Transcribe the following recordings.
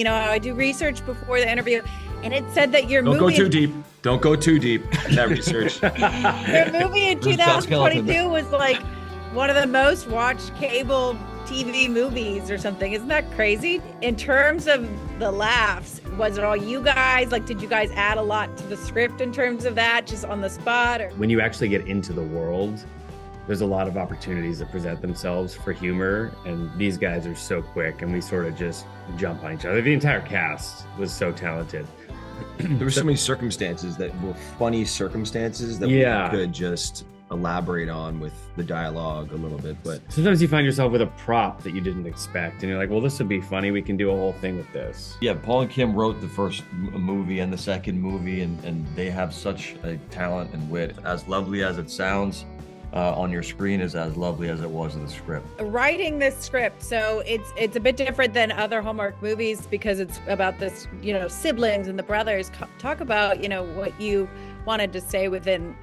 I do research before the interview, and it said that Don't go too deep. Don't go too deep in that research. your movie in There's Scott Skeleton. 2022 was like one of the most watched cable TV movies or something. Isn't that crazy? In terms of the laughs, was it all you guys? Like, did you guys add a lot to the script in terms of that, just on the spot? Or when you actually get into the world, there's a lot of opportunities that present themselves for humor, and these guys are so quick, and we sort of just jump on each other. The entire cast was so talented. There were so many circumstances that were funny circumstances that we could just elaborate on with the dialogue a little bit. But sometimes you find yourself with a prop that you didn't expect, and you're like, well, this would be funny. We can do a whole thing with this. Yeah, Paul and Kim wrote the first movie and the second movie, and they have such a talent and wit. As lovely as it sounds on your screen is as lovely as it was in the script. Writing this script, so it's a bit different than other Hallmark movies because it's about this, siblings and the brothers. Talk about, what you wanted to say within,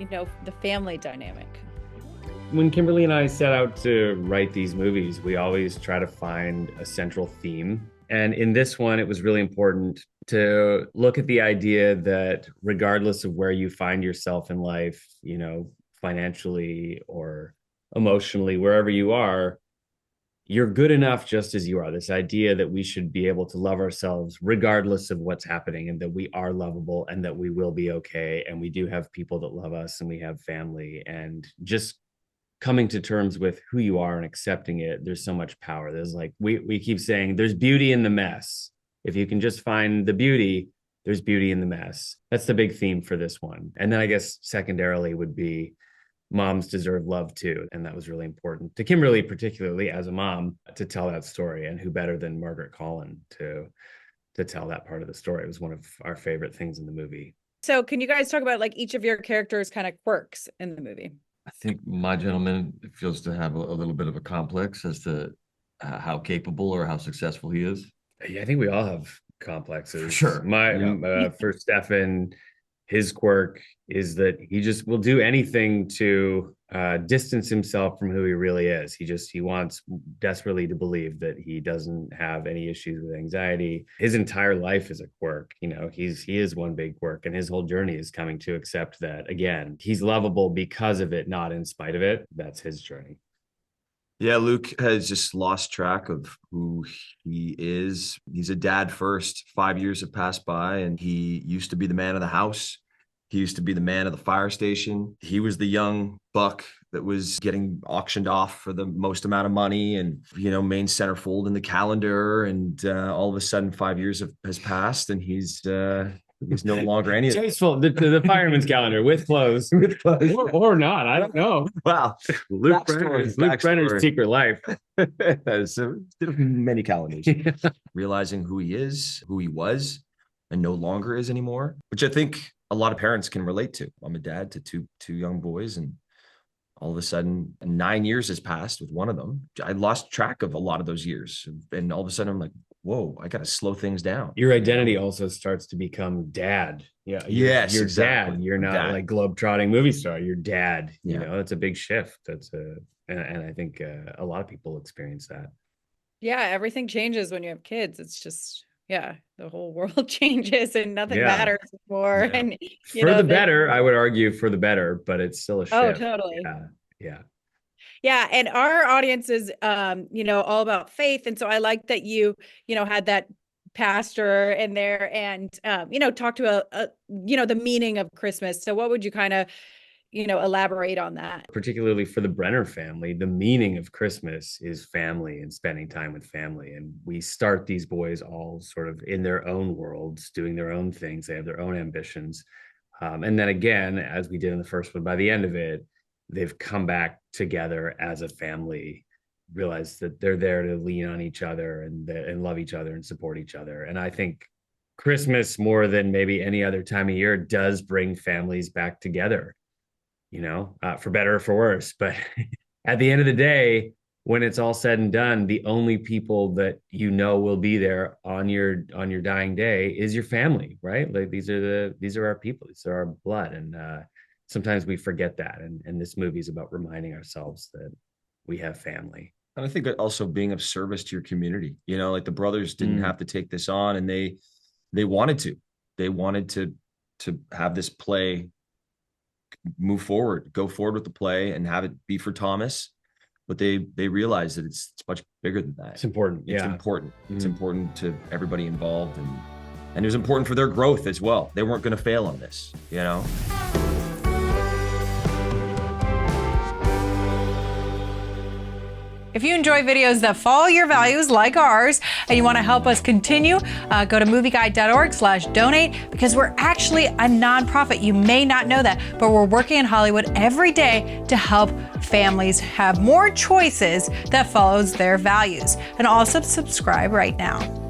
the family dynamic. When Kimberly and I set out to write these movies, we always try to find a central theme. And in this one, it was really important to look at the idea that regardless of where you find yourself in life, financially or emotionally, wherever you are, you're good enough just as you are. This idea that we should be able to love ourselves regardless of what's happening, and that we are lovable, and that we will be okay, and we do have people that love us, and we have family, and just coming to terms with who you are and accepting it. There's so much power. There's like, we keep saying there's beauty in the mess. If you can just find the beauty, there's beauty in the mess. That's the big theme for this one. And then I guess secondarily would be moms deserve love too. And that was really important to Kimberly, particularly as a mom, to tell that story. And who better than Margaret Collin to tell that part of the story. It was one of our favorite things in the movie. So can you guys talk about like each of your characters' kind of quirks in the movie? I think my gentleman feels to have a little bit of a complex as to how capable or how successful he is. Yeah, I think we all have complexes. For sure. For Stefan, his quirk is that he just will do anything to distance himself from who he really is. He wants desperately to believe that he doesn't have any issues with anxiety. His entire life is a quirk. He is one big quirk, and his whole journey is coming to accept that, again, he's lovable because of it, not in spite of it. That's his journey. Yeah, Luke has just lost track of who he is. He's a dad first. 5 years have passed by, and he used to be the man of the house. He used to be the man of the fire station. He was the young buck that was getting auctioned off for the most amount of money and, main centerfold in the calendar. And all of a sudden, 5 years has passed, and he's no longer any of that. Tasteful, the fireman's calendar with clothes. Or not. I don't know. Wow. Luke Brenner's secret life. So many calendars. Realizing who he is, who he was, and no longer is anymore, which I think a lot of parents can relate to. I'm a dad to two young boys, and all of a sudden 9 years has passed with one of them. I lost track of a lot of those years. And all of a sudden I'm like, whoa, I got to slow things down. Your identity also starts to become dad. Yeah. You're exactly. Dad. You're not dad. Like globetrotting movie star. You're dad. It's a big shift. And I think a lot of people experience that. Yeah. Everything changes when you have kids. It's just, the whole world changes and nothing matters anymore. Yeah. And for the better, I would argue for the better, but it's still a shift. Oh, totally. Yeah. And our audience is, all about faith. And so I like that you had that pastor in there and, talk to the meaning of Christmas. So what would you kind of, elaborate on that? Particularly for the Brenner family, the meaning of Christmas is family and spending time with family. And we start these boys all sort of in their own worlds, doing their own things. They have their own ambitions. And then again, as we did in the first one, by the end of it, they've come back together as a family, realize that they're there to lean on each other and love each other and support each other. And I think Christmas, more than maybe any other time of year, does bring families back together. For better or for worse. But at the end of the day, when it's all said and done, the only people that will be there on your dying day is your family, right? Like these are our people, these are our blood, and sometimes we forget that. And this movie is about reminding ourselves that we have family. And I think also being of service to your community, you know, like the brothers didn't have to take this on, and they wanted to have this play go forward with the play and have it be for Thomas. But they realized that it's much bigger than that. It's important. It's important. It's important to everybody involved, and it was important for their growth as well. They weren't going to fail on this, you know? If you enjoy videos that follow your values like ours, and you want to help us continue, go to movieguide.org/donate, because we're actually a nonprofit. You may not know that, but we're working in Hollywood every day to help families have more choices that follows their values. And also subscribe right now.